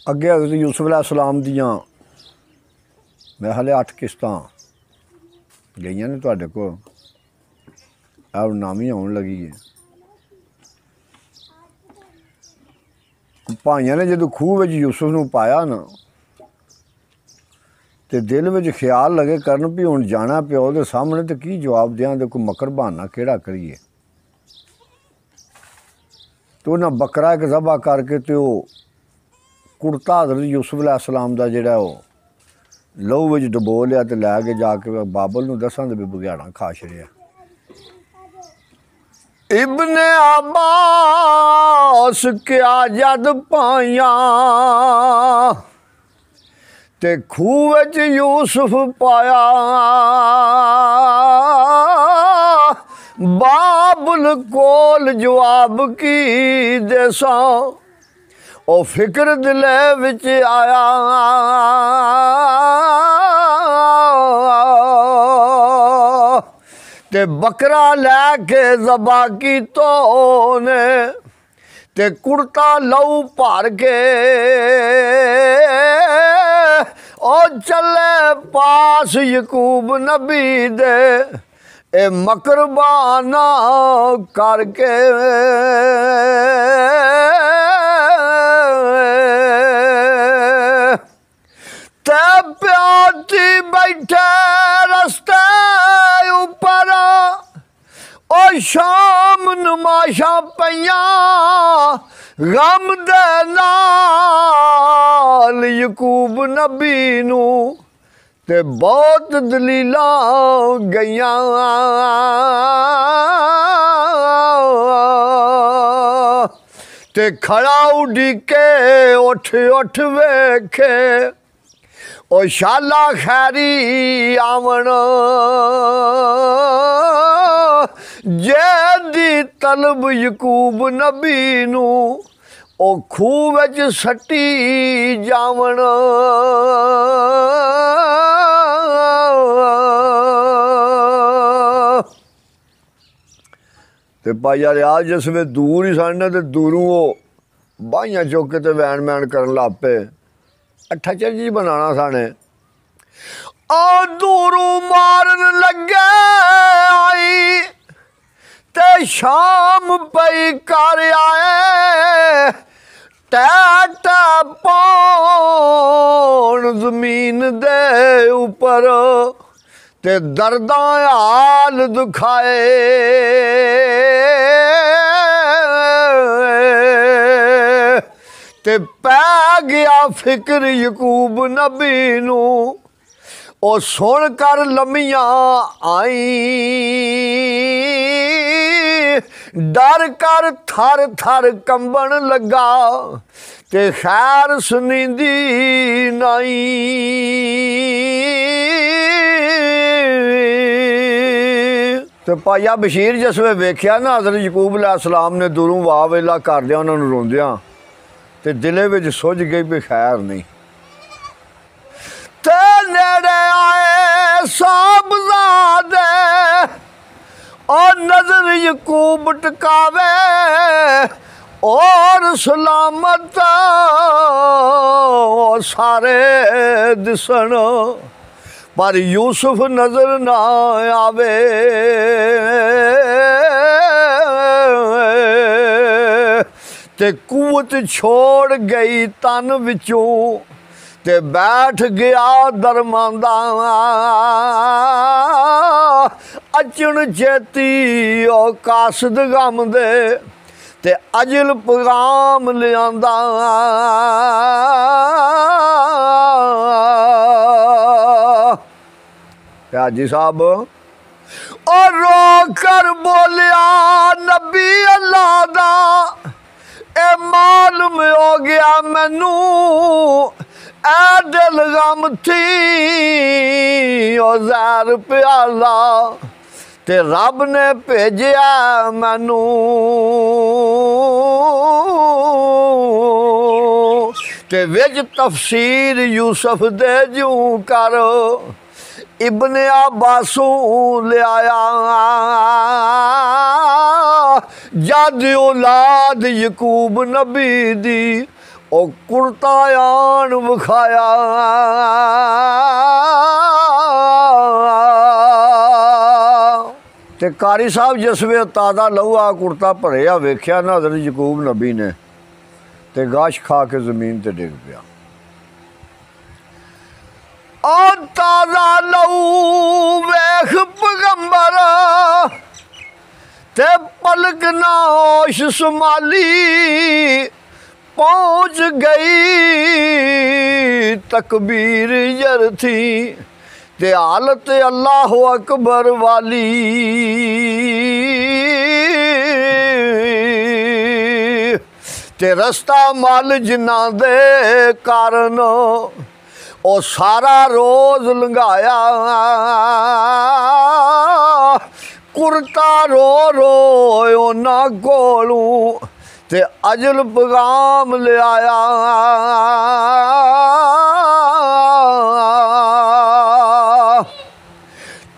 अगे हज़रत यूसुफ अलैहिस्सलाम दियां मेरे हाले 8 किस्तां गईयां ने तुहाडे कोल अब नवीं आउण लगी है। भाइयां ने जदों खूह विच यूसुफ नूं पाया ना ते दिल विच ख्याल लगे करन भी हुण जाना प्यो दे सामने ते की जवाब देआं ते कोई मकर बहाना केड़ा करिए। तो उन्हां बकरा एक ज़बह करके ते ओह कुर्ता हज़रत यूसुफ अलैहिस्सलाम दा जिहड़ा ओह लहू विच डबो लिया ते लै के जाके बाबल नूं दसां ते भी बघियाड़ां खा छड़िया। इब्ने अब्बास क्या जद पाइयां ते खूह विच यूसुफ पाया बाबुल कोल जवाब की देसां ओ फिक्र दिले विच आया। ते बकरा लैके ज़बा की तो ने ते कुर्ता लहू भर के ओ चले पास यकूब नबी दे ए मकर बहाना करके। ते प्याती बैठे रस्ते ऊपर ओ शाम नमाशा पईयां गम दे नाल यकूब नबी नूं ते बहुत दलीलां गईयां। ते खड़ा उड़ीके उठ उठ वेखे ओ शाला खैरी आवन जेदी तलब यकूब नबी नूं ओ खूह विच सट्टी जावन। ते भाई रियाज जिस वे दूर ही सन ते दूरों वो बाहियां चुक के ते वैन वैन करन लग पे अट्ठा चर्जी बनाना साने आ दूरों मारन लगे आई ते शाम पई कर आए टैट पौन जमीन दे ऊपर ते दर्दां हाल दुखाए। ते पै गया फिक्र यकूब नबी नूं ओ सुन कर लम्मियां आई डर कर थर थर कंबन लगा ते खैर सुनींदी नाई। ते भाईया बशीर जिस वे वेख्या ना हज़रत यकूब अलैहिस्सलाम ने दूरों वाह वेला करदियां उन्हां नूं रोंदियां ते दिले विच सुझ गई भी खैर नहीं। ते नेड़े आए साहबज़ादे और नजर यकूब टकावे और सलामत सारे दिसन पर यूसुफ नजर ना आवे। ते कुवत छोड़ गई तन विचों ते बैठ गया दरमांदा अचन चेती ओ कासद गम दे ते अजल पैगाम लियांदा। हाजी साहब और रो कर बोलिया नबी अल्लाह दा ए मालूम हो गया मैनू ए दिल गम थी ओ ज़हर प्याला ते रब ने भेजिया मैनू ते विच तफसीर यूसुफ दे जूं कर इब्ने अब्बासू लियाया जद औलाद यकूब नबी दी ਉਹ ਕੁਰਤਾ ਆਣ ਵਿਖਾਇਆ। ਤੇ ਕਾਰੀ ਸਾਹਿਬ ਜਿਸ ਵੇ ਤਾਜ਼ਾ ਲਹੂਆ ਕੁਰਤਾ ਭਰਿਆ ਵੇਖਿਆ ਨਾ ਹਜ਼ਰਤ ਯਕੂਬ ਨਬੀ ਨੇ ਤੇ ਗਾਸ਼ ਖਾ ਕੇ ਜ਼ਮੀਨ ਤੇ ਡਿੱਗ ਪਿਆ। ਆ ਤਾਜ਼ਾ ਲਹੂ ਵੇਖ ਪੈਗੰਬਰ ਤੇ ਪਲਕ ਨਾ ਹੋਸ਼ ਸੰਭਾਲੀ। पहुँच गई तकबीर जर थी ते हालत अल्लाह अकबर वाली। ते रस्ता मल जिन्ना दे कारण ओ सारा रोज लंघाया। कुरता रो रो उन्हां कोलों ते अजल पैगाम ले आया।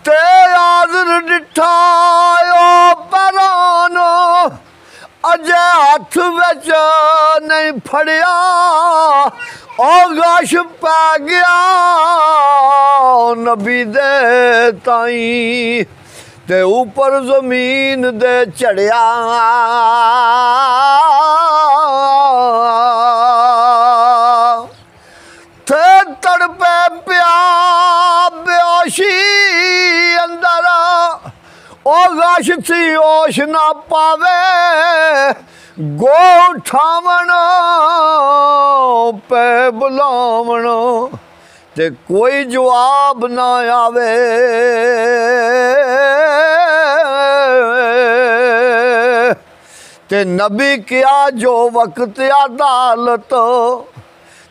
ते आदर डिठा परानो अजे हथ विच नहीं फड़िया। ओ गश पै गया नबी दे ताई ते ऊपर जमीन दे चढ़िया। थे तड़पे पिया बेहोशी अंदर ओ गश थी होश ना पावे। गो उठावण पे बुलावण ते कोई जवाब ना आवे। ते नबी क्या जो वक्त अदालत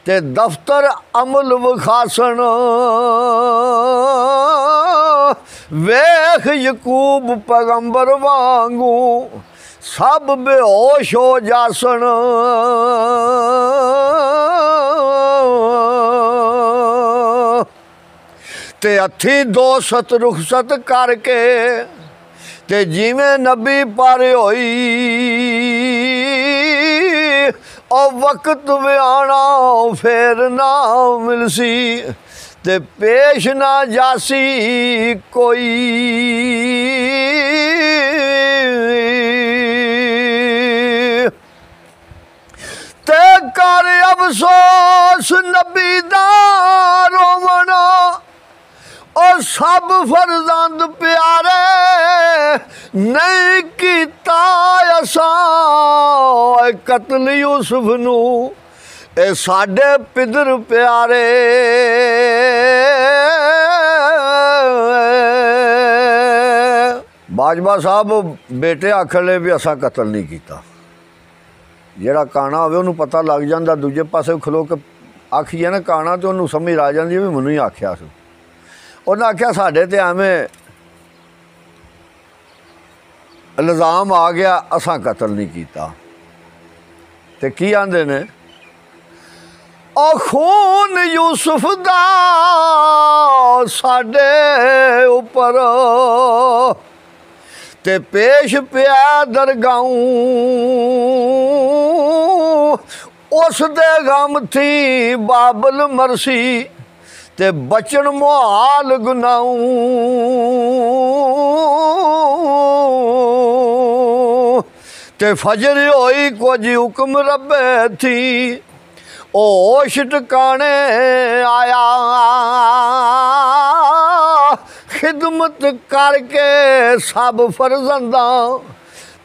ते दफ्तर अमल विखासन। वेख यकूब पैगंबर वांगू सब बेहोश हो जासन। ते हथी दो सत रुखसत करके ते जिवें नबी पर होई। और वक्त व्याणा फिर ना मिलसी ते पेश ना जासी कोई। ते कर अफसोस नबी दा रोवना और सब फरजंद प्यारे नहीं कीता असां कतल यूसुफ नू ए साडे पिदर प्यारे। बाजवा साहब बेटे आखले भी असां कतल नहीं कीता। ਜਿਹੜਾ ਕਾਣਾ ਹੋਵੇ ਉਹਨੂੰ ਪਤਾ ਲੱਗ ਜਾਂਦਾ, ਦੂਜੇ ਪਾਸੇ ਖਲੋ ਕੇ ਆਖੀਏ ਨਾ ਕਾਣਾ ਤੇ ਉਹਨੂੰ ਸਮਝ ਆ ਜਾਂਦੀ ਵੀ ਮੈਨੂੰ ਹੀ ਆਖਿਆ ਸੀ। ਉਹਨੇ ਆਖਿਆ ਸਾਡੇ ਤੇ ਐਵੇਂ ਇਲਜ਼ਾਮ ਆ ਗਿਆ, ਅਸਾਂ ਕਤਲ ਨਹੀਂ ਕੀਤਾ। ਤੇ ਕੀ ਆਂਦੇ ਨੇ, ਉਹ ਖੂਨ ਯੂਸੁਫ ਦਾ ਸਾਡੇ ਉੱਪਰ ਤੇ ਪੇਸ਼ ਪਿਆ ਦਰਗਾਹੋਂ। ਉਸ ਦੇ ਗਮ ਥੀ ਬਾਬਲ ਮਰਸੀ ਤੇ ਬਚਣ ਮੁਹਾਲ ਗੁਨਾਹੋਂ। ਤੇ ਫਜਰ ਹੋਈ ਕੁਝ ਹੁਕਮ ਰੱਬੇ ਥੀ ਹੋਸ਼ ਟਿਕਾਣੇ ਆਇਆ। ਖਿਦਮਤ ਕਰਕੇ ਸਭ ਫਰਜ਼ੰਦਾਂ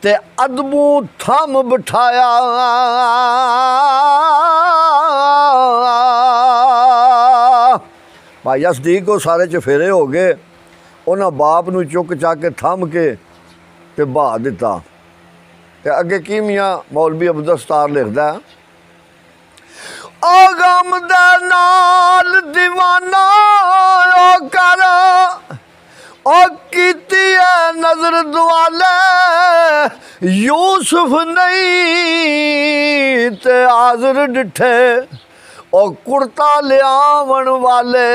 ਤੇ ਅਦਬੂ ਥੰਮ ਬਿਠਾਇਆ। ਭਾਈ ਅਸਦੀਕ ਉਹ ਸਾਰੇ ਚਫੇਰੇ ਹੋ ਗਏ। ਉਹਨਾਂ ਬਾਪ ਨੂੰ ਚੁੱਕ ਚੱਕ ਕੇ ਥੰਮ ਕੇ ਤੇ ਬਹਾ ਦਿੱਤਾ। ਤੇ ਅੱਗੇ ਕੀ ਮੀਆਂ ਮੌਲਵੀ ਅਬਦੁਲ ਸਤਾਰ ਲਿਖਦਾ, ਉਹ ਗਮ ਦੇ ਨਾਲ ਦੀਵਾਨਾ ਉਹ ਕਰ ਉਹ ਕੀਤੀ ਹੈ ਨਜ਼ਰ ਦੁਆਲੇ। ਯੂਸੁਫ ਨਹੀਂ ਤੇ ਹਾਜ਼ਰ ਡਿਠੇ ਉਹ ਕੁੜਤਾ ਲਿਆਵਣ ਵਾਲੇ।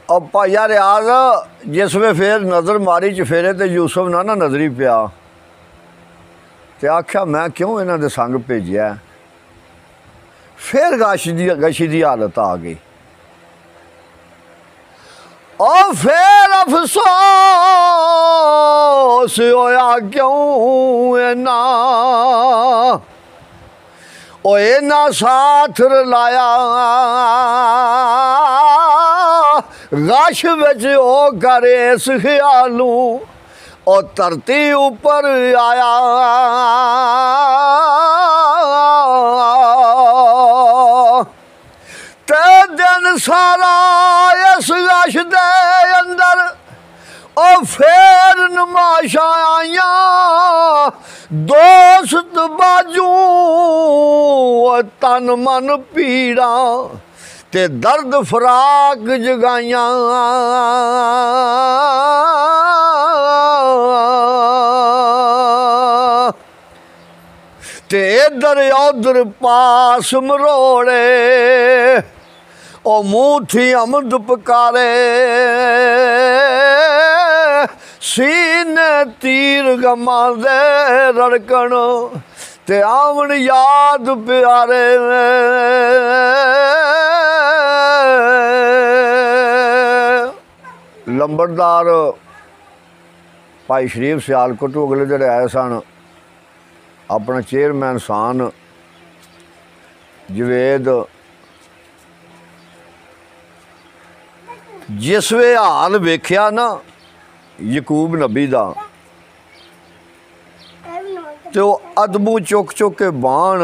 ਉਹ ਭਾਈਆ ਰਿਆਜ਼ ਜਿਸ ਵੇ ਫੇਰ ਨਜ਼ਰ ਮਾਰੀ ਚਫੇਰੇ ਤੇ ਯੂਸੁਫ ਨਾ ਨਜ਼ਰੀ ਪਿਆ ਤੇ ਆਖਿਆ ਮੈਂ ਕਿਉਂ ਇਹਨਾਂ ਦੇ ਸੰਗ ਭੇਜਿਆ। ਫਿਰ ਗਸ਼ੀ ਦੀ ਹਾਲਤ ਆ ਗਈ। और फिर अफसोस होया क्यों ना ओ इना साथ रलाया गश विच ओ करे इस ख्यालू और धरती उपर आया ते दिन सारा इस गश दे अंदर ओ फिर नमाशा आइया दोस्त बाजू तन मन पीड़ा ते दर्द फराक जगाइया ते इधर उधर पास मरोड़े ओ मुँह थी अमद पकारे सीने तीर गमा दे रड़कन ते आवन याद प्यारे लंबरदार भाई शरीफ सियालकोट अगले जेह्ड़े आए सन अपना चेयरमैन सान जवेद जिस वे हाल वेख्या ना यकूब नबी दा तो अदबू चुक चुक के बाण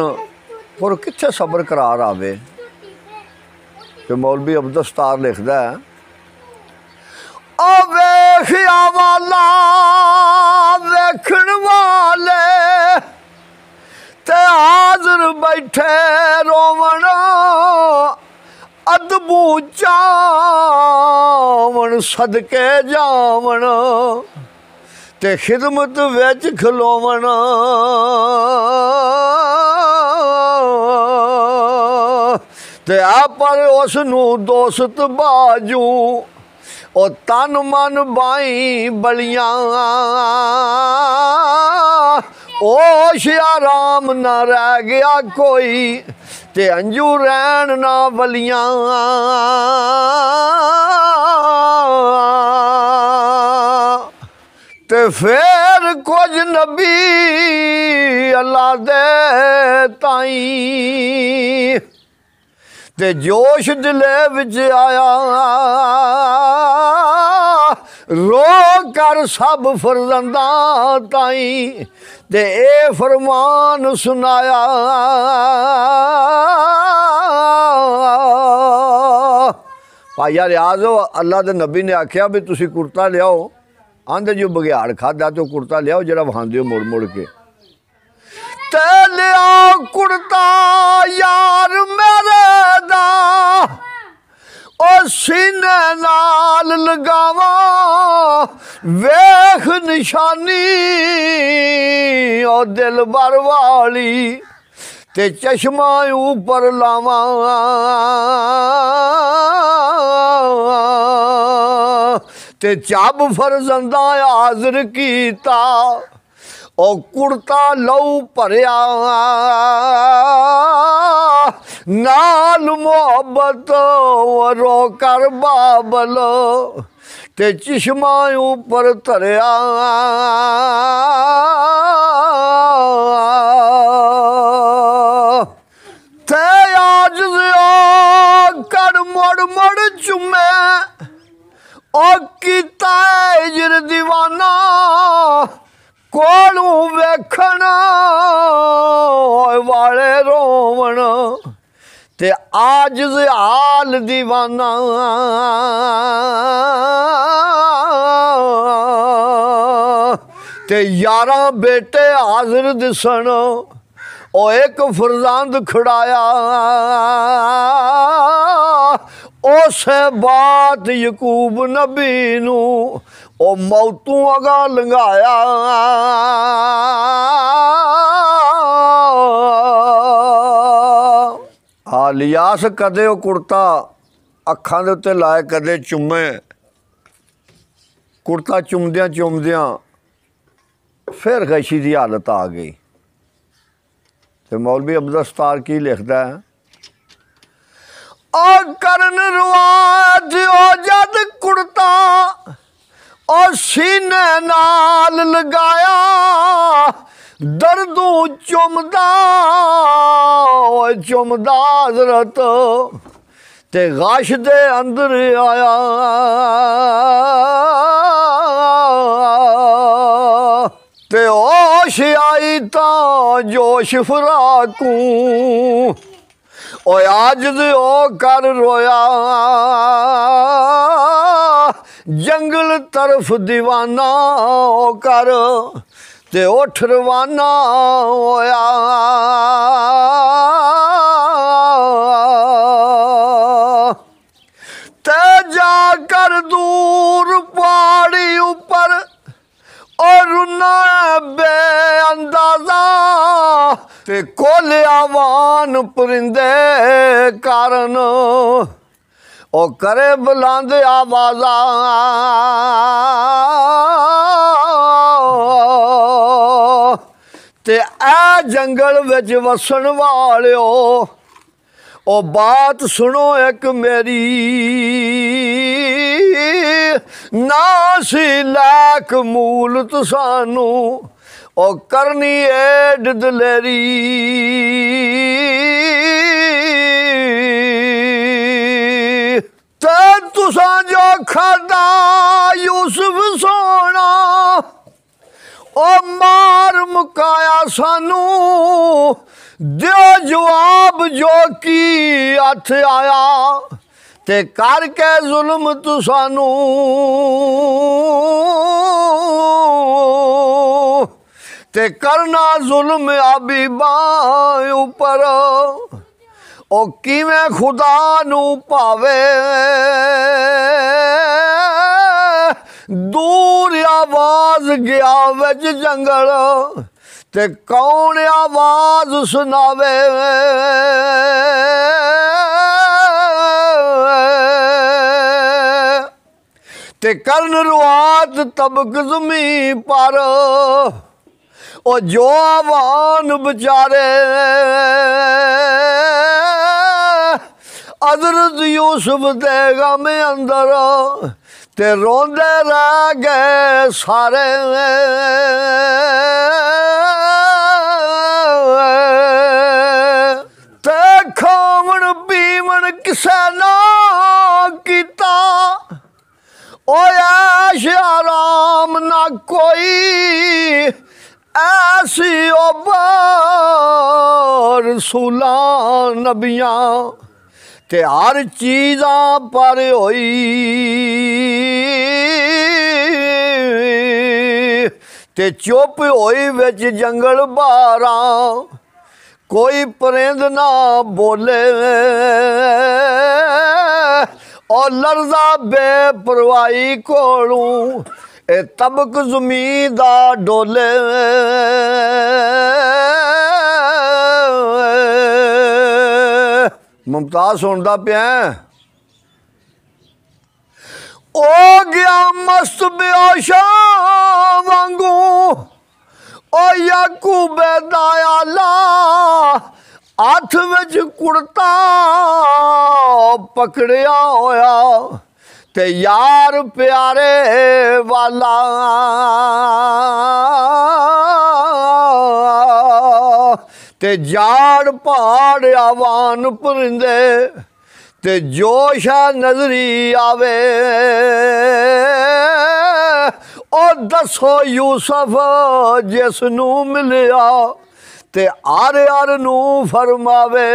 पर कित्थे सबर करार आवे। तो मौलवी अब्दुस्तार लिखदा है ओ वेखिया वाला वेखण वाले ते हाज़र बैठे रोवण अदबू चावण सदके जावण ते खिदमत विच खलोवण ते पर उसनू दोस्त बाजू ओ तन मन बाई बलियां ओश आराम न रह गया कोई ते अंजू रैन ना बलियां ते फिर कुछ नबी अल्लाह दे ताई ते जोश दिले विच आया रो कर सब फरजंदा ताई ते ए फरमान सुनाया भाईया रियाज अल्लाह दे नबी ने आख्या भी तुसी कुर्ता लियाओ आंदे जो बघियाड़ खादा तो कुर्ता लियाओ जरा वहांदे मुड़ मुड़ के ते लियाओ कुर्ता यार मेरे दा ओ सीने नाल लगावा वेख निशानी ओ दिल भर वाली ते चश्मा ऊपर लावा ते चाब फरजंदा हाज़र कीता ओ कुर्ता लहू भरिया नाल मोहब्बत रो कर बाबल ते चश्मा ऊपर धरिया ते आज कर मुड़ मुड़ चुमे ओ कीता इजर दीवाना कोलू वेखण वाले रोवण ते आज हाल दीवाना ते 11 बेटे हाजिर दिसन ओ एक फरजंद खड़ाया उस बात यकूब नबी नू ओ मौतू अगा लंघाया लियास कदे ओ कुर्ता अखां दे उत्ते लाए कदे चुमे कुर्ता चुमदियां चुमदियां फिर गशी की हालत आ गई। तो मौलवी अब्दुल सत्तार की लिखता है, आ करन रुआज ओ जद कुड़ता और सीने नाल लगाया दर्दू चुमदा चुमदा हजरत ते गाश दे अंदर आया ते होश आई ता जोश फराकू ओ आज दे ओ कर रोया जंगल तरफ दीवाना ओ कर ते उठ रवाना होया ते जाकर दूर पहाड़ी ऊपर और रुना बेअंदाजा ते कोले आवान परिंदे कारण ओ करे बुलांदे आवाजा ते ए जंगल विच वसन वालियो ओ बात सुनो एक मेरी ना सी लैक मूलत सानू ओ करनी एड दलेरी ते तुसां जो खादा यूसुफ सोना ओ मार मुकाया सानू दियो जवाब जो की हथ आया ते करके जुल्म तू सानू ते करना जुल्म अबीबा ऊपर ओ किवें खुदा नू पावे दूर आवाज गया विच जंगल ते कौन आवाज सुनावे ते करन रुआत तबक ज़मी पर ओ जो आवान बेचारे हज़रत यूसुफ दे गम अंदर ते रोंदे रह गए सारे ते खावन पीवन किसे ना कीता ओ ऐश आराम ना कोई ऐसी रसूला नबियां ते हर चीज़ां पर होई ते चुप होई विच जंगल बारां कोई परिंद ना बोले और लरजा बेपरवाही कोलू ए तबक ज़मीन दा डोले मुमताज़ सुनदा पिया ओ गया मस्त बेहोशा वांगू ओ याकूब दयाला हथ विच कुड़ता पकड़िया होया ते यार प्यारे वाला ते जाड़ पहाड़ आवान परिंदे ते जोशा नजरी आवे ओ दसो यूसुफ जिसनू मिलिया ते आर नू फरमावे